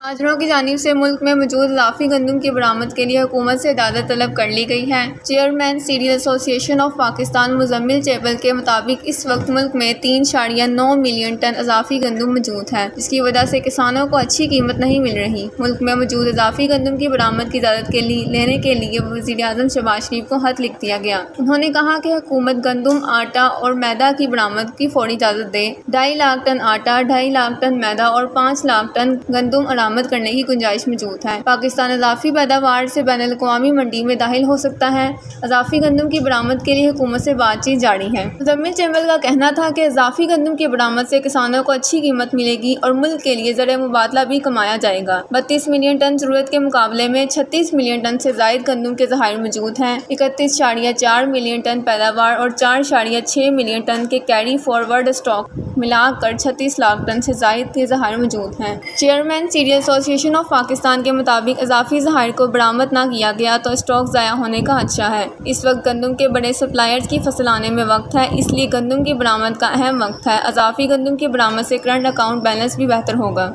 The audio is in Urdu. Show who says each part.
Speaker 1: تاجروں کی جانب سے ملک میں موجود اضافی گندم کی برآمد کے لیے حکومت سے اجازت طلب کر لی گئی ہے۔ چیئرمین سیریل ایسوسی ایشن آف پاکستان مزمل چہبل کے مطابق اس وقت ملک میں 3.9 ملین ٹن اضافی گندم موجود ہے، جس کی وجہ سے کسانوں کو اچھی قیمت نہیں مل رہی۔ ملک میں موجود اضافی گندم کی برآمد کی اجازت لینے کے لیے وزیر اعظم شہباز شریف کو خط لکھ دیا گیا۔ انہوں نے کہا کہ حکومت گندم، آٹا اور میدا کی برآمد کی فوری اجازت دے۔ 2.5 لاکھ ٹن آٹا، 2.5 لاکھ ٹن میدا اور 5 لاکھ ٹن گندم برآمد کرنے کی گنجائش موجود ہے۔ پاکستان اضافی پیداوار سے بین الاقوامی منڈی میں داخل ہو سکتا ہے۔ اضافی گندم کی برآمد کے لیے حکومت سے بات چیت جاری ہے۔ مزمل چہبل کا کہنا تھا کہ اضافی گندم کی برآمد سے کسانوں کو اچھی قیمت ملے گی اور ملک کے لیے زرعی مبادلہ بھی کمایا جائے گا۔ 32 ملین ٹن ضرورت کے مقابلے میں 36 ملین ٹن سے زائد گندم کے ذخائر موجود ہیں۔ 31.4 ملین ٹن پیداوار اور 4.6 ملین ٹن کے کیری فارورڈ اسٹاک ملا کر 36 لاکھ ٹن سے زائد کے ذخائر موجود ہیں۔ چیئرمین سیریل ایسوسی ایشن آف پاکستان کے مطابق اضافی ذخائر کو برآمد نہ کیا گیا تو اسٹاک ضائع ہونے کا خدشہ ہے۔ اس وقت گندم کے بڑے سپلائرز کی فصل آنے میں وقت ہے، اس لیے گندم کی برآمد کا اہم وقت ہے۔ اضافی گندم کی برآمد سے کرنٹ اکاؤنٹ بیلنس بھی بہتر ہوگا۔